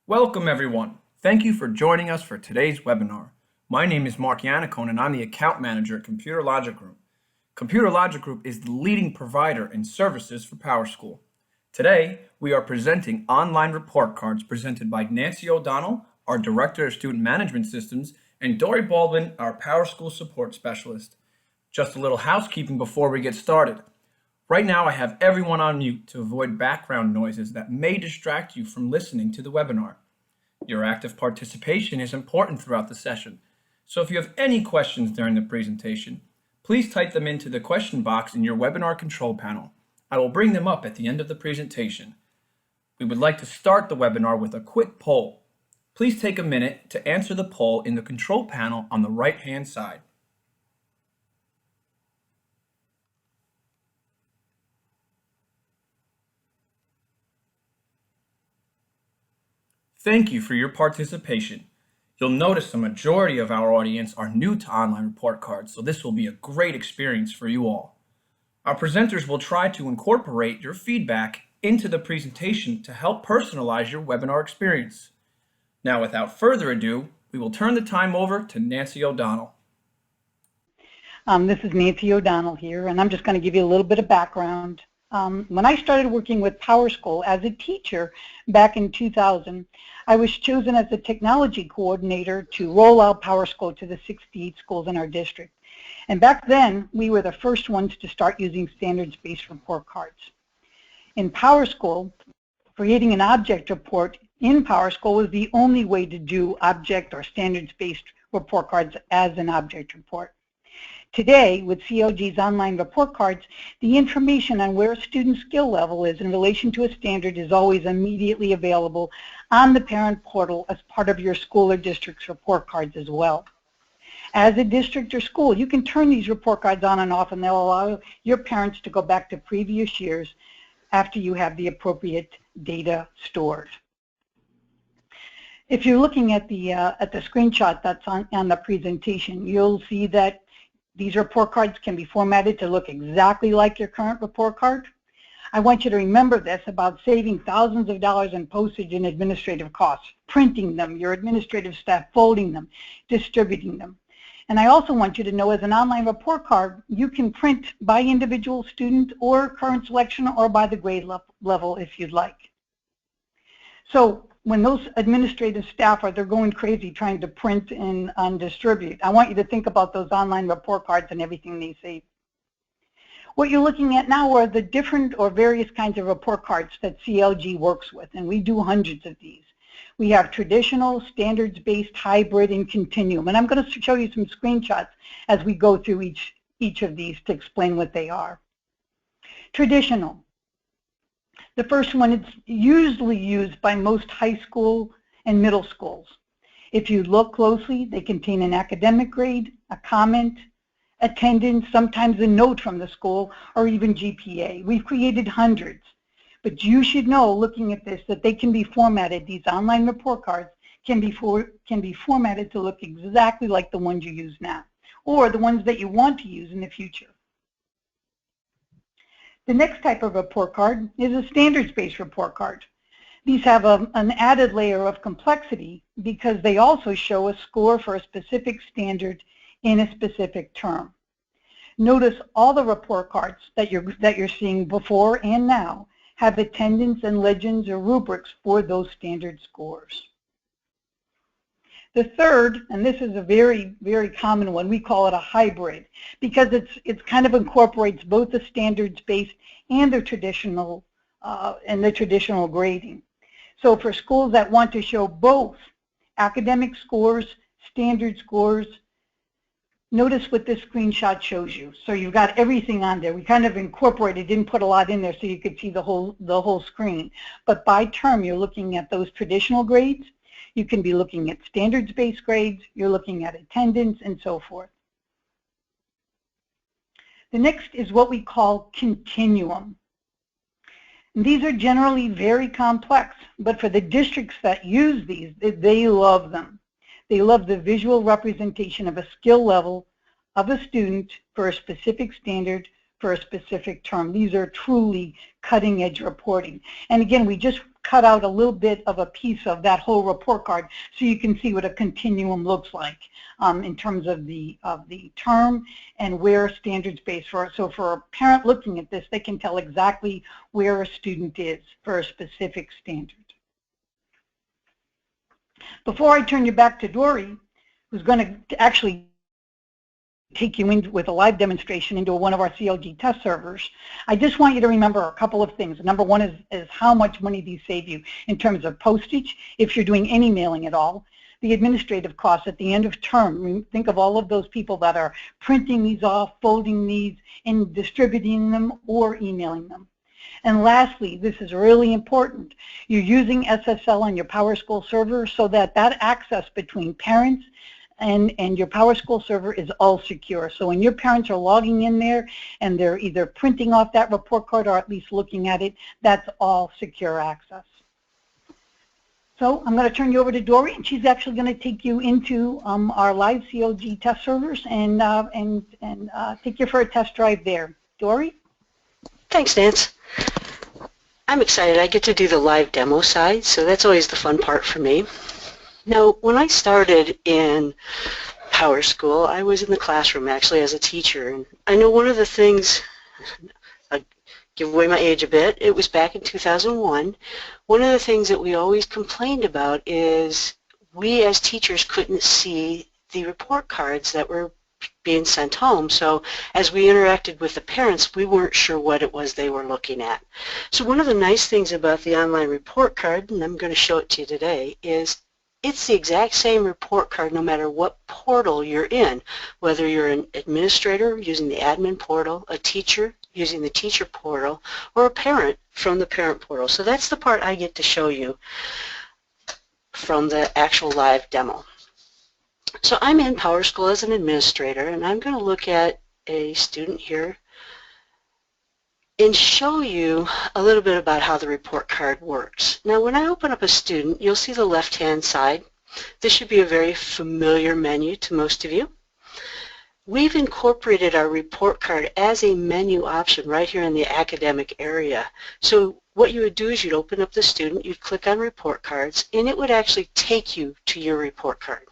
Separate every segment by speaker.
Speaker 1: Welcome everyone. Thank you for joining us for today's webinar. My name is Mark Yannicone and I'm the Account Manager at Computer Logic Group. Computer Logic Group is the leading provider in services for Powerschool. Today, we are presenting online report cards presented by Nancy O'Donnell, our Director of Student Management Systems, and Dory Baldwin, our Powerschool Support Specialist. Just a little housekeeping before we get started. Right now, I have everyone on mute to avoid background noises that may distract you from listening to the webinar. Your active participation is important throughout the session, so if you have any questions during the presentation, please type them into the question box in your webinar control panel. I will bring them up at the end of the presentation. We would like to start the webinar with a quick poll. Please take a minute to answer the poll in the control panel on the right-hand side. Thank you for your participation. You'll notice the majority of our audience are new to online report cards, so this will be a great experience for you all. Our presenters will try to incorporate your feedback into the presentation to help personalize your webinar experience. Now, without further ado, we will turn the time over to Nancy O'Donnell.
Speaker 2: This is Nancy O'Donnell here, and I'm just going to give you a little bit of background. When I started working with Powerschool as a teacher back in 2000, I was chosen as the technology coordinator to roll out Powerschool to the 68 schools in our district. And back then, we were the first ones to start using standards-based report cards. In Powerschool, creating an object report in Powerschool was the only way to do object or standards-based report cards as an object report. Today, with CLG's online report cards, the information on where a student's skill level is in relation to a standard is always immediately available on the parent portal as part of your school or district's report cards as well. As a district or school, you can turn these report cards on and off, and they'll allow your parents to go back to previous years after you have the appropriate data stored. If you're looking at the screenshot that's on the presentation, you'll see that these report cards can be formatted to look exactly like your current report card. I want you to remember this about saving thousands of dollars in postage and administrative costs, printing them, your administrative staff folding them, distributing them. And I also want you to know as an online report card, you can print by individual student or current selection or by the grade level if you'd like. So when those administrative staff they're going crazy trying to print and distribute, I want you to think about those online report cards and everything they save. What you're looking at now are the different or various kinds of report cards that CLG works with, and we do hundreds of these. We have traditional, standards-based, hybrid, and continuum, and I'm going to show you some screenshots as we go through each of these to explain what they are. Traditional. The first one is usually used by most high school and middle schools. If you look closely, they contain an academic grade, a comment, attendance, sometimes a note from the school, or even GPA. We've created hundreds, but you should know, looking at this, that they can be formatted. These online report cards can be formatted to look exactly like the ones you use now, or the ones that you want to use in the future. The next type of report card is a standards-based report card. These have an added layer of complexity because they also show a score for a specific standard in a specific term. Notice all the report cards that you're seeing before and now have attendance and legends or rubrics for those standard scores. The third, and this is a very, very common one, we call it a hybrid because it's kind of incorporates both the standards-based and the traditional grading. So for schools that want to show both academic scores, standard scores, notice what this screenshot shows you. So you've got everything on there. We kind of incorporated, didn't put a lot in there so you could see the whole screen. But by term, you're looking at those traditional grades. You can be looking at standards-based grades, you're looking at attendance, and so forth. The next is what we call continuum. And these are generally very complex, but for the districts that use these, they love them. They love the visual representation of a skill level of a student for a specific standard for a specific term. These are truly cutting-edge reporting. And again, we just cut out a little bit of a piece of that whole report card so you can see what a continuum looks like in terms of the term and where standards-based for. So for a parent looking at this, they can tell exactly where a student is for a specific standard. Before I turn you back to Dory, who's going to actually take you in with a live demonstration into one of our CLG test servers, I just want you to remember a couple of things. Number one is how much money these save you in terms of postage, if you're doing any mailing at all, the administrative costs at the end of term. Think of all of those people that are printing these off, folding these, and distributing them or emailing them. And lastly, this is really important, you're using SSL on your Powerschool server so that access between parents and your Powerschool server is all secure. So when your parents are logging in there and they're either printing off that report card or at least looking at it, that's all secure access. So I'm going to turn you over to Dory, and she's actually going to take you into our live CLG test servers and take you for a test drive there. Dory?
Speaker 3: Thanks, Nance. I'm excited. I get to do the live demo side, so that's always the fun part for me. Now, when I started in Powerschool, I was in the classroom actually as a teacher, and I know one of the things, I give away my age a bit, it was back in 2001. One of the things that we always complained about is we as teachers couldn't see the report cards that were being sent home. So as we interacted with the parents, we weren't sure what it was they were looking at. So one of the nice things about the online report card, and I'm going to show it to you today, is it's the exact same report card no matter what portal you're in, whether you're an administrator using the admin portal, a teacher using the teacher portal, or a parent from the parent portal. So that's the part I get to show you from the actual live demo. So I'm in Powerschool as an administrator, and I'm going to look at a student here and show you a little bit about how the report card works. Now, when I open up a student, you'll see the left-hand side. This should be a very familiar menu to most of you. We've incorporated our report card as a menu option right here in the academic area. So what you would do is you'd open up the student, you'd click on report cards, and it would actually take you to your report card.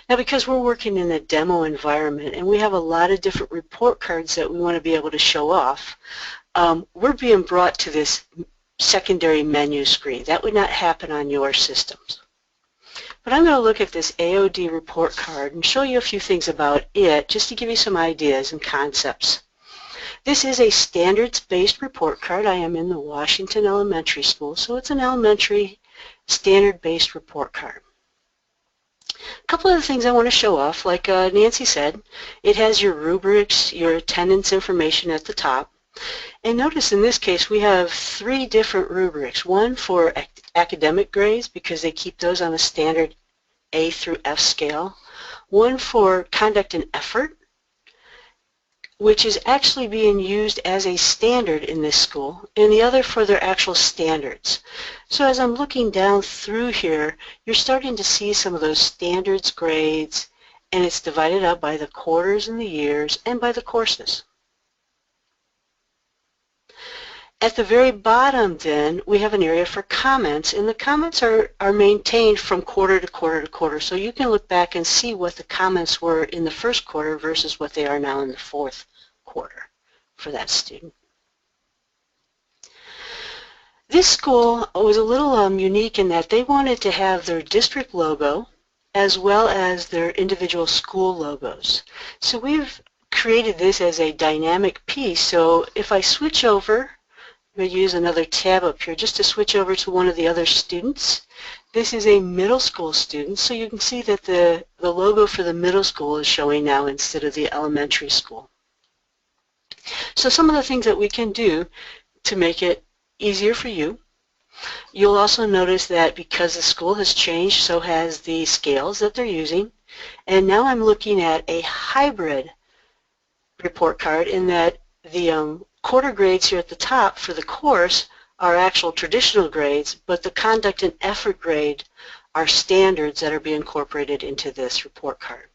Speaker 3: Now, because we're working in a demo environment and we have a lot of different report cards that we want to be able to show off, we're being brought to this secondary menu screen. That would not happen on your systems. But I'm going to look at this AOD report card and show you a few things about it just to give you some ideas and concepts. This is a standards-based report card. I am in the Washington Elementary School, so it's an elementary standard-based report card. A couple of the things I want to show off, like Nancy said, it has your rubrics, your attendance information at the top. And notice in this case we have 3 different rubrics. One for academic grades because they keep those on a standard A through F scale. One for conduct and effort, which is actually being used as a standard in this school, and the other for their actual standards. So as I'm looking down through here, you're starting to see some of those standards grades, and it's divided up by the quarters and the years and by the courses. At the very bottom then, we have an area for comments, and the comments are maintained from quarter to quarter to quarter, so you can look back and see what the comments were in the first quarter versus what they are now in the fourth quarter for that student. This school was a little unique in that they wanted to have their district logo as well as their individual school logos. So we've created this as a dynamic piece, so if I switch over, I'm going to use another tab up here just to switch over to one of the other students. This is a middle school student, so you can see that the logo for the middle school is showing now instead of the elementary school. So some of the things that we can do to make it easier for you, you'll also notice that because the school has changed, so has the scales that they're using. And now I'm looking at a hybrid report card in that the quarter grades here at the top for the course are actual traditional grades, but the conduct and effort grade are standards that are being incorporated into this report card.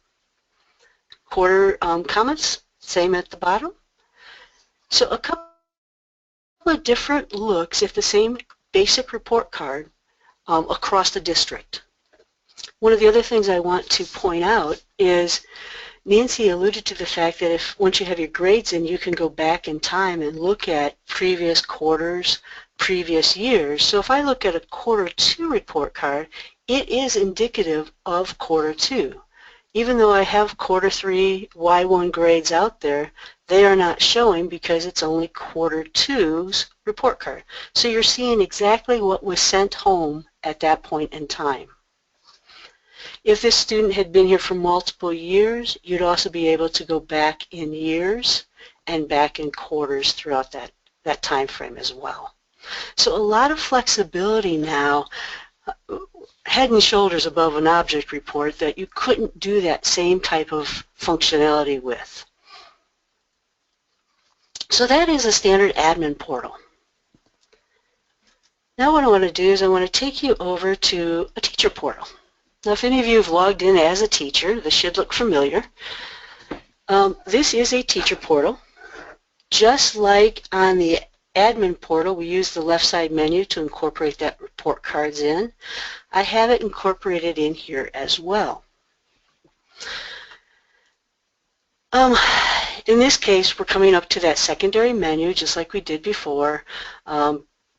Speaker 3: Quarter comments, same at the bottom. So a couple of different looks if the same basic report card across the district. One of the other things I want to point out is Nancy alluded to the fact that if once you have your grades in, you can go back in time and look at previous quarters, previous years. So if I look at a quarter 2 report card, it is indicative of quarter 2. Even though I have quarter 3 Y1 grades out there, they are not showing because it's only quarter 2's report card. So you're seeing exactly what was sent home at that point in time. If this student had been here for multiple years, you'd also be able to go back in years and back in quarters throughout that time frame as well. So a lot of flexibility now, head and shoulders above an object report that you couldn't do that same type of functionality with. So that is a standard admin portal. Now what I want to do is I want to take you over to a teacher portal. Now if any of you have logged in as a teacher, this should look familiar. This is a teacher portal. Just like on the admin portal, we use the left side menu to incorporate that report cards in. I have it incorporated in here as well. In this case, we're coming up to that secondary menu just like we did before,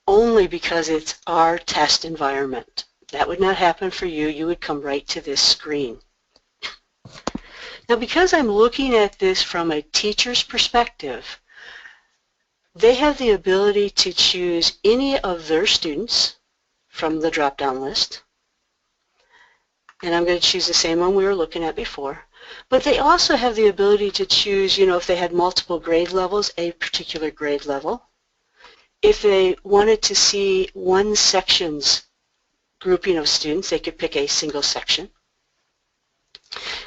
Speaker 3: only because it's our test environment. That would not happen for you. You would come right to this screen. Now because I'm looking at this from a teacher's perspective, they have the ability to choose any of their students from the drop-down list. And I'm going to choose the same one we were looking at before. But they also have the ability to choose, if they had multiple grade levels, a particular grade level. If they wanted to see one section's grouping of students, they could pick a single section.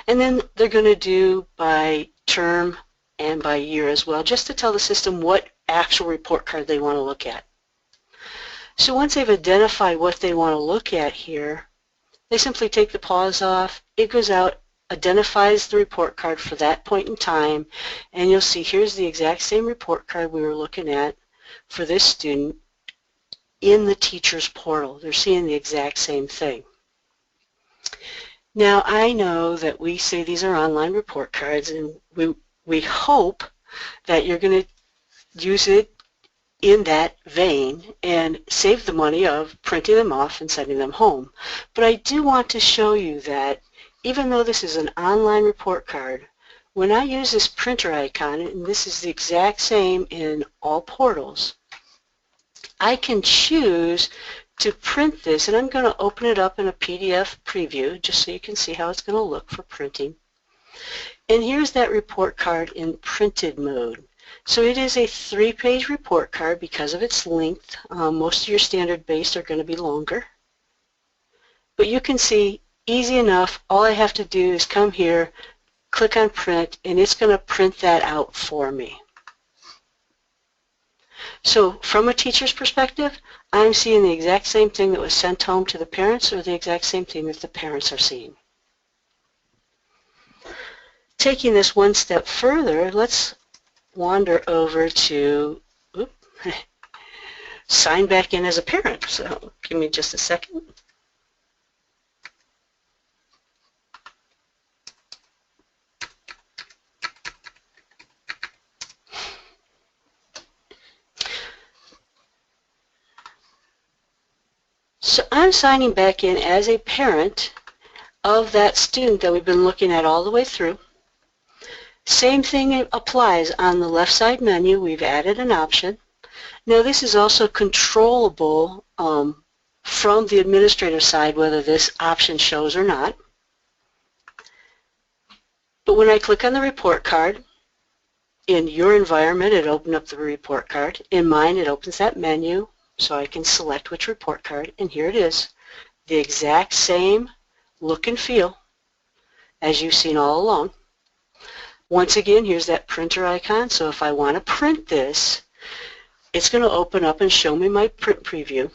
Speaker 3: And then they're going to do by term and by year as well, just to tell the system what actual report card they want to look at. So once they've identified what they want to look at here, they simply take the pause off, it goes out, identifies the report card for that point in time, and you'll see here's the exact same report card we were looking at for this student in the teacher's portal. They're seeing the exact same thing. Now I know that we say these are online report cards, and we hope that you're going to use it in that vein and save the money of printing them off and sending them home. But I do want to show you that even though this is an online report card, when I use this printer icon, and this is the exact same in all portals, I can choose to print this, and I'm going to open it up in a PDF preview just so you can see how it's going to look for printing. And here's that report card in printed mode. So it is a 3-page report card because of its length. Most of your standard based are going to be longer. But you can see, easy enough, all I have to do is come here, click on print, and it's going to print that out for me. So from a teacher's perspective, I'm seeing the exact same thing that was sent home to the parents or the exact same thing that the parents are seeing. Taking this one step further, let's wander over to sign back in as a parent. So give me just a second. So I'm signing back in as a parent of that student that we've been looking at all the way through. Same thing applies on the left side menu. We've added an option. Now this is also controllable from the administrator side whether this option shows or not. But when I click on the report card, in your environment it opened up the report card. In mine it opens that menu so I can select which report card, and here it is, the exact same look and feel as you've seen all along. Once again, here's that printer icon, so if I want to print this, it's going to open up and show me my print preview.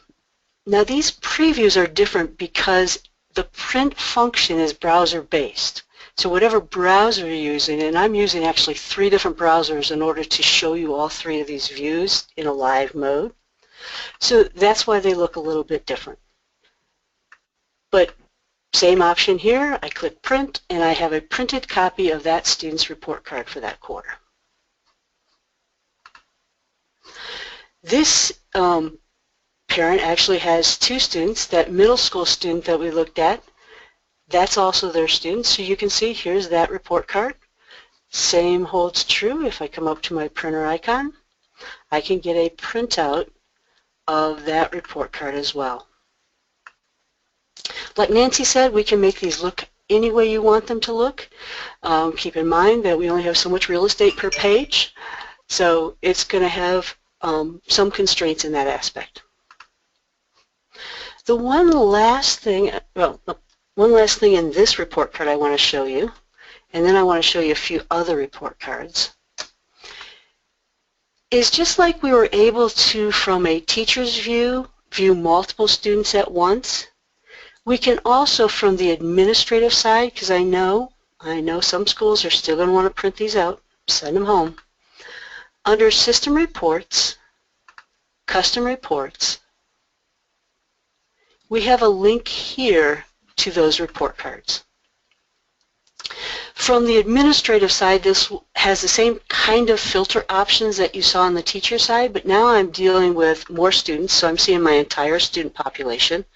Speaker 3: Now these previews are different because the print function is browser-based. So whatever browser you're using, and I'm using actually 3 different browsers in order to show you all 3 of these views in a live mode. So that's why they look a little bit different. But same option here, I click print and I have a printed copy of that student's report card for that quarter. This parent actually has two students. That middle school student that we looked at, that's also their student. So you can see here's that report card. Same holds true. If I come up to my printer icon, I can get a printout of that report card as well. Like Nancy said, we can make these look any way you want them to look. Keep in mind that we only have so much real estate per page, so it's going to have some constraints in that aspect. The one last thing in this report card I want to show you, and then I want to show you a few other report cards, is just like we were able to, from a teacher's view multiple students at once, we can also, from the administrative side, because I know some schools are still going to want to print these out, send them home. Under System Reports, Custom Reports, we have a link here to those report cards. From the administrative side, this has the same kind of filter options that you saw on the teacher side, but now I'm dealing with more students, so I'm seeing my entire student population.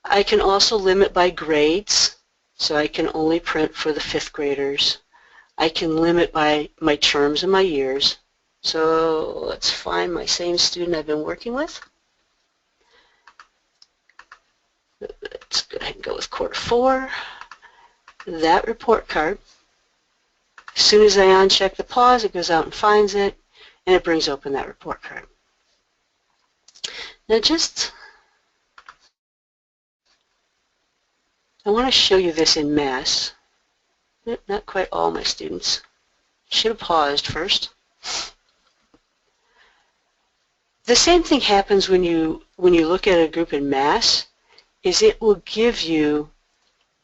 Speaker 3: I can also limit by grades, so I can only print for the 5th graders. I can limit by my terms and my years. So let's find my same student I've been working with. Let's go ahead and go with quarter 4. That report card, as soon as I uncheck the pause, it goes out and finds it, and it brings open that report card. Now I want to show you this in mass. Not quite all my students. Should have paused first. The same thing happens when you look at a group in mass, is it will give you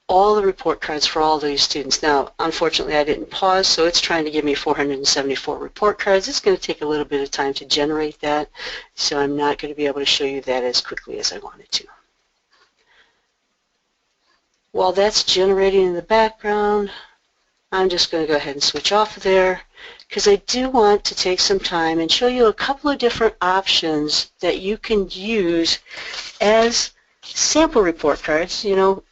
Speaker 3: all the report cards for all these students. Now, unfortunately, I didn't pause, so it's trying to give me 474 report cards. It's going to take a little bit of time to generate that, so I'm not going to be able to show you that as quickly as I wanted to. While that's generating in the background, I'm just going to go ahead and switch off of there, because I do want to take some time and show you a couple of different options that you can use as sample report cards. You know,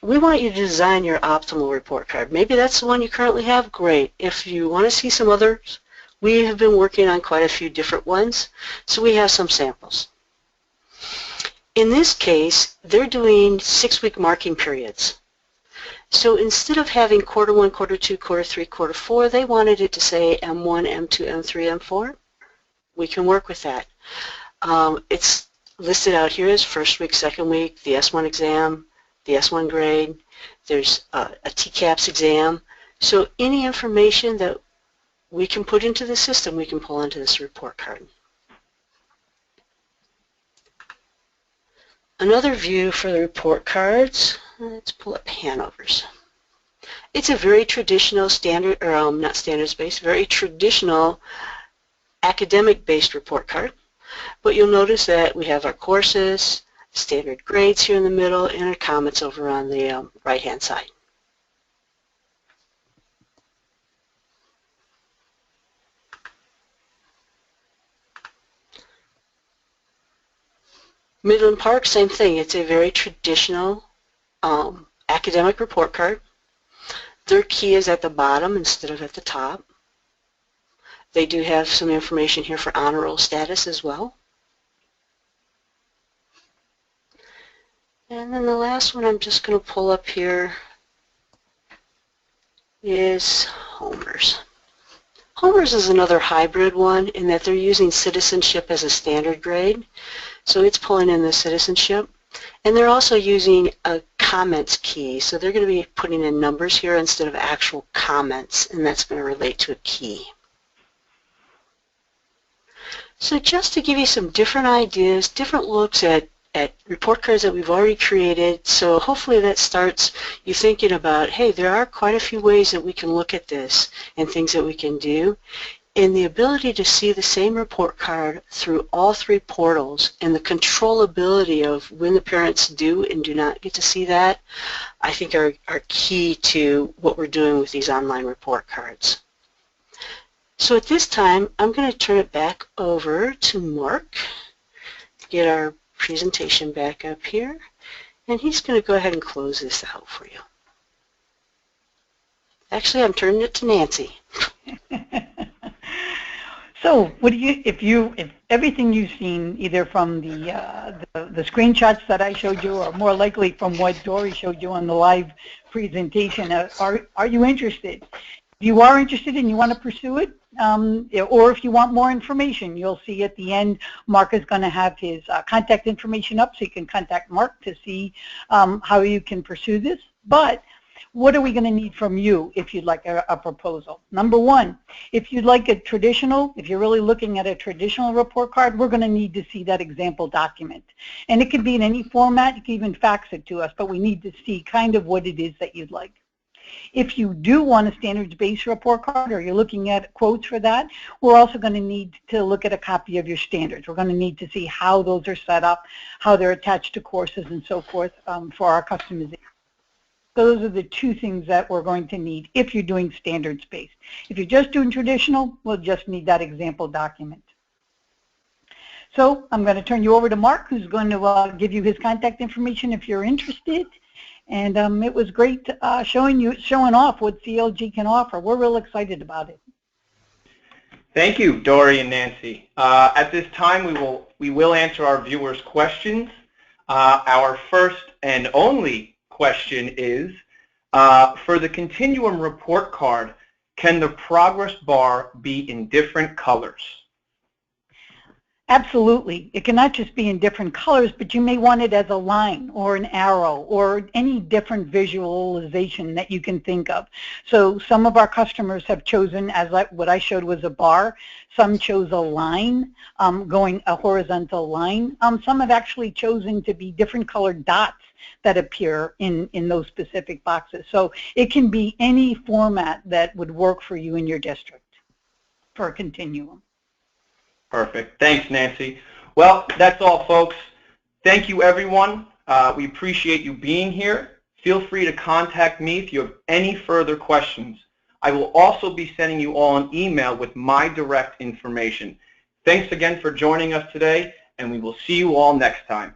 Speaker 3: we want you to design your optimal report card. Maybe that's the one you currently have, great. If you want to see some others, we have been working on quite a few different ones, so we have some samples. In this case, they're doing 6-week marking periods. So instead of having quarter 1, quarter 2, quarter 3, quarter 4, they wanted it to say M1, M2, M3, M4. We can work with that. It's listed out here as first week, second week, the S1 exam, the S1 grade. There's a TCAPS exam. So any information that we can put into the system, we can pull into this report card. Another view for the report cards, let's pull up Hanover's. It's a very traditional standard, or not standards-based, very traditional academic-based report card. But you'll notice that we have our courses, standard grades here in the middle, and our comments over on the right-hand side. Midland Park, same thing. It's a very traditional academic report card. Their key is at the bottom instead of at the top. They do have some information here for honor roll status as well. And then the last one I'm just going to pull up here is Homer's. Homer's is another hybrid one in that they're using citizenship as a standard grade. So it's pulling in the citizenship. And they're also using a comments key. So they're going to be putting in numbers here instead of actual comments, and that's going to relate to a key. So just to give you some different ideas, different looks at report cards that we've already created, so hopefully that starts you thinking about, hey, there are quite a few ways that we can look at this and things that we can do. in the ability to see the same report card through all three portals and the controllability of when the parents do and do not get to see that, I think are key to what we're doing with these online report cards. So at this time, I'm going to turn it back over to Mark to get our presentation back up here, and he's going to go ahead and close this out for you. Actually, I'm turning it to Nancy.
Speaker 2: So, what do you, if everything you've seen, either from the screenshots that I showed you, or more likely from what Dory showed you on the live presentation, are you interested? If you are interested and you want to pursue it, or if you want more information, you'll see at the end, Mark is going to have his contact information up, so you can contact Mark to see how you can pursue this. But what are we going to need from you if you'd like a proposal? Number one, if you'd like a traditional, if you're really looking at a traditional report card, we're going to need to see that example document. And it could be in any format. You can even fax it to us, but we need to see kind of what it is that you'd like. If you do want a standards-based report card, or you're looking at quotes for that, we're also going to need to look at a copy of your standards. We're going to need to see how those are set up, how they're attached to courses and so forth for our customization. Those are the two things that we're going to need if you're doing standards-based. If you're just doing traditional, we'll just need that example document. So I'm going to turn you over to Mark, who's going to give you his contact information if you're interested. And it was great showing off what CLG can offer. We're real excited about it.
Speaker 1: Thank you, Dory and Nancy. At this time, we will answer our viewers' questions. Our first and only question is, for the Continuum report card, can the progress bar be in different colors?
Speaker 2: Absolutely. It cannot just be in different colors, but you may want it as a line or an arrow or any different visualization that you can think of. So some of our customers have chosen, as what I showed was a bar. Some chose a line, going a horizontal line. Some have actually chosen to be different colored dots that appear in those specific boxes. So it can be any format that would work for you in your district for a continuum.
Speaker 1: Perfect. Thanks, Nancy. Well, that's all, folks. Thank you, everyone. We appreciate you being here. Feel free to contact me if you have any further questions. I will also be sending you all an email with my direct information. Thanks again for joining us today, and we will see you all next time.